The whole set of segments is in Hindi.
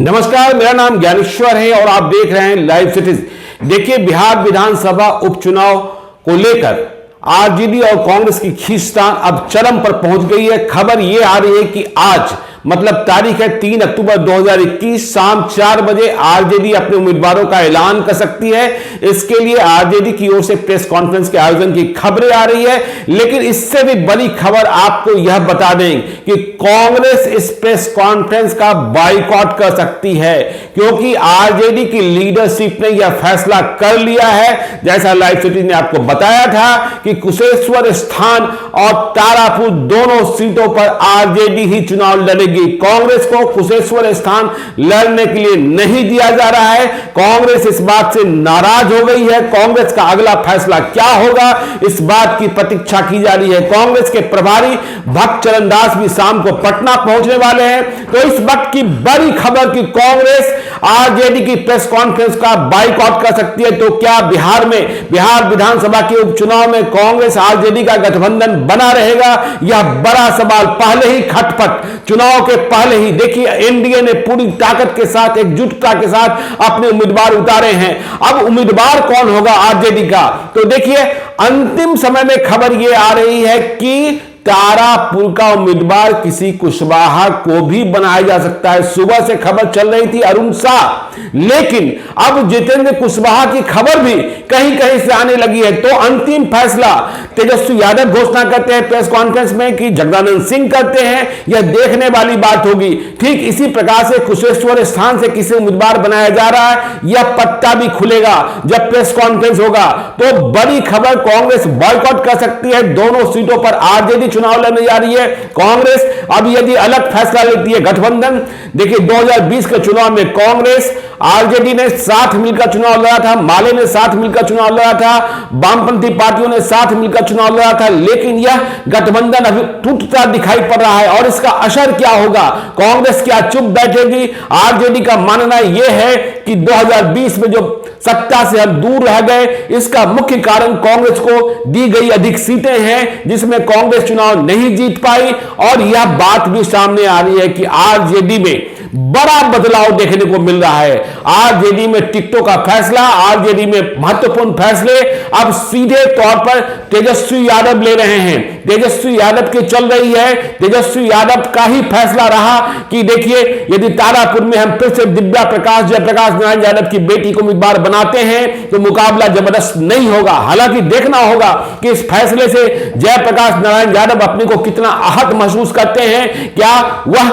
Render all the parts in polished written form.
नमस्कार, मेरा नाम ज्ञानेश्वर है और आप देख रहे हैं लाइव सिटीज। देखिए, बिहार विधानसभा उपचुनाव को लेकर आरजेडी और कांग्रेस की खींचतान अब चरम पर पहुंच गई है। खबर यह आ रही है कि आज मतलब तारीख है 3 अक्टूबर 2021 शाम 4 बजे आरजेडी अपने उम्मीदवारों का ऐलान कर सकती है। इसके लिए आरजेडी की ओर से प्रेस कॉन्फ्रेंस के आयोजन की खबरें आ रही है, लेकिन इससे भी बड़ी खबर आपको यह बता दें कि कांग्रेस इस प्रेस कॉन्फ्रेंस का बाइकॉट कर सकती है, क्योंकि आरजेडी की लीडरशिप ने यह फैसला कर लिया है। जैसा लाइव सिटी ने आपको बताया था कि कुशेश्वर स्थान और तारापुर दोनों सीटों पर आरजेडी ही चुनाव लड़ेगी। कांग्रेस को कुशेश्वर स्थान लड़ने के लिए नहीं दिया जा रहा है। कांग्रेस इस बात से नाराज हो गई है। कांग्रेस का अगला फैसला क्या होगा, इस बात की प्रतीक्षा की जा रही है। कांग्रेस के प्रभारी भक्त चरण दास भी शाम को पटना पहुंचने वाले हैं। तो इस वक्त की बड़ी खबर कि कांग्रेस आरजेडी की प्रेस कॉन्फ्रेंस का बाइकआउट कर सकती है। तो क्या बिहार विधानसभा के उपचुनाव में कांग्रेस आरजेडी का गठबंधन बना रहेगा? यह बड़ा सवाल पहले ही खटपट चुनाव के पहले ही देखिए, एनडीए ने पूरी ताकत के साथ, एकजुटता के साथ अपने उम्मीदवार उतारे हैं। अब उम्मीदवार कौन होगा आरजेडी का? तो देखिए, अंतिम समय में खबर यह आ रही है कि तारापुर का उम्मीदवार किसी कुशवाहा को भी बनाया जा सकता है। सुबह से खबर चल रही थी अरुण शाह, लेकिन अब जितेंद्र कुशवाहा की खबर भी कहीं कहीं से आने लगी है। तो अंतिम फैसला तेजस्वी यादव घोषणा करते हैं प्रेस कॉन्फ्रेंस में कि जगदानंद सिंह करते हैं, यह देखने वाली बात होगी। ठीक इसी प्रकार से कुशेश्वर स्थान से किसी उम्मीदवार बनाया जा रहा है, यह पत्ता भी खुलेगा जब प्रेस कॉन्फ्रेंस होगा। तो बड़ी खबर, कांग्रेस बॉयकॉट कर सकती है दोनों सीटों पर आरजेडी चुनाव लड़ने जा रही है। कांग्रेस अब यदि अलग फैसला लेती है गठबंधन, देखिए 2020 के चुनाव में कांग्रेस आरजेडी ने साथ मिलकर चुनाव लड़ा था, माले ने साथ मिलकर चुनाव लड़ा था, वामपंथी पार्टियों ने साथ मिलकर चुनाव लड़ा था, लेकिन यह गठबंधन अभी टूटता दिखाई पड़ रहा है। और इसका असर क्या होगा? कांग्रेस क्या चुप बैठेगी? आरजेडी का मानना यह है कि 2020 में जो सत्ता से हम दूर रह गए, इसका मुख्य कारण कांग्रेस को दी गई अधिक सीटें हैं, जिसमें कांग्रेस चुनाव नहीं जीत पाई। और यह बात भी सामने आ रही है कि आरजेडी में बड़ा बदलाव देखने को मिल रहा है। आरजेडी में टिकटों का फैसला, आरजेडी में महत्वपूर्ण फैसले अब सीधे तौर पर तेजस्वी यादव ले रहे हैं। तेजस्वी यादव की चल रही है। तेजस्वी यादव का ही फैसला रहा कि देखिए, यदि तारापुर में हम फिर से दिव्या प्रकाश, जयप्रकाश नारायण यादव की बेटी को उम्मीदवार बनाते हैं तो मुकाबला जबरदस्त नहीं होगा। हालांकि देखना होगा कि इस फैसले से जयप्रकाश नारायण यादव अपने को कितना आहत महसूस करते हैं। क्या वह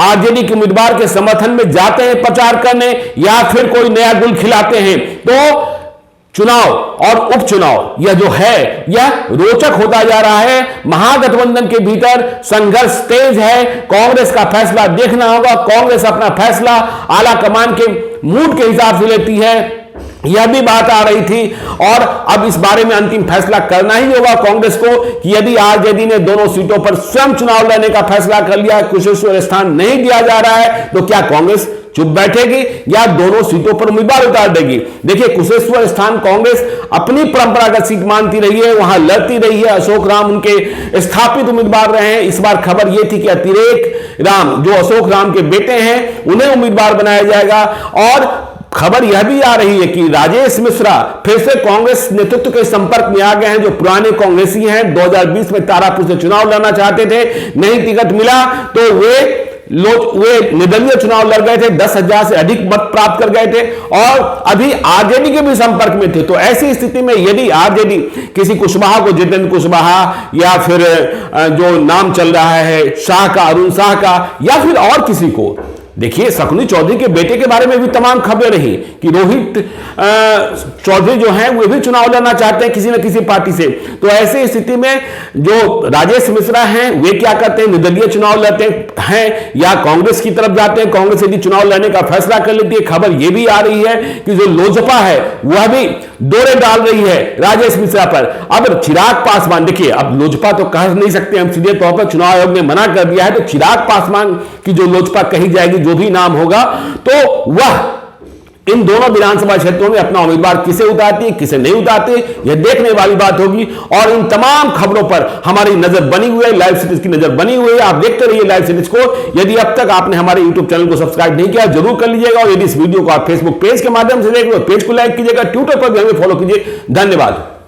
आरजेडी के उम्मीदवार के समर्थन में जाते हैं प्रचार करने, या फिर कोई नया गुल खिलाते हैं? तो चुनाव और उपचुनाव यह जो है, यह रोचक होता जा रहा है। महागठबंधन के भीतर संघर्ष तेज है। कांग्रेस का फैसला देखना होगा। कांग्रेस अपना फैसला आला कमान के मूड के हिसाब से लेती है, यह भी बात आ रही थी। और अब इस बारे में अंतिम फैसला करना ही होगा कांग्रेस को कि यदि आरजेडी ने दोनों सीटों पर स्वयं चुनाव लड़ने का फैसला कर लिया, कुशेश्वर स्थान नहीं दिया जा रहा है, तो क्या कांग्रेस चुप बैठेगी या दोनों सीटों पर उम्मीदवार उतार देगी? देखिए, कुशेश्वर स्थान कांग्रेस अपनी परंपरागत सीट मानती रही है, वहां लड़ती रही है। अशोक राम उनके स्थापित उम्मीदवार रहे हैं। इस बार खबर यह थी कि अतिरेक राम, जो अशोक राम के बेटे हैं, उन्हें उम्मीदवार बनाया जाएगा। और खबर यह भी आ रही है कि राजेश मिश्रा फिर से कांग्रेस नेतृत्व के संपर्क में आ गए हैं, जो पुराने कांग्रेसी हैं। 2020 में तारापुर से चुनाव लड़ना चाहते थे, नहीं टिकट मिला तो वे निर्दलीय चुनाव लड़ गए थे, 10,000 से अधिक मत प्राप्त कर गए थे और अभी आरजेडी के भी संपर्क में थे। तो ऐसी स्थिति में यदि आरजेडी किसी कुशवाहा को, जितेंद्र कुशवाहा, या फिर जो नाम चल रहा है शाह का, अरुण शाह का, या फिर और किसी को, देखिए शकुनी चौधरी के बेटे के बारे में भी तमाम खबरें रही कि रोहित चौधरी जो हैं वो भी चुनाव लड़ना चाहते हैं किसी न किसी पार्टी से। तो ऐसी स्थिति में जो राजेश मिश्रा हैं वे क्या करते हैं? निर्दलीय चुनाव लड़ते हैं या कांग्रेस की तरफ जाते हैं? कांग्रेस यदि चुनाव लड़ने का फैसला कर लेती है, खबर यह भी आ रही है कि जो लोजपा है वह भी दौरे डाल रही है राजेश मिश्रा पर। अब चिराग पासवान, देखिए अब लोजपा तो कह नहीं सकते हम सीधे तौर पर, चुनाव आयोग ने मना कर दिया है, तो चिराग पासवान की जो लोजपा कही जाएगी, जो भी नाम होगा, तो वह इन दोनों विधानसभा क्षेत्रों में अपना उम्मीदवार किसे उतारती है, किसे नहीं उतारते, यह देखने वाली बात होगी। और इन तमाम खबरों पर हमारी नजर बनी हुई है, लाइव सिटीज की नजर बनी हुई है। आप देखते रहिए लाइव सिटीज को। यदि अब तक आपने हमारे यूट्यूब चैनल को सब्सक्राइब नहीं किया, जरूर कर लीजिएगा। और यदि इस वीडियो को आप फेसबुक पेज के माध्यम से देख रहे हो, पेज को लाइक कीजिएगा, ट्विटर पर भी हमें फॉलो कीजिए। धन्यवाद।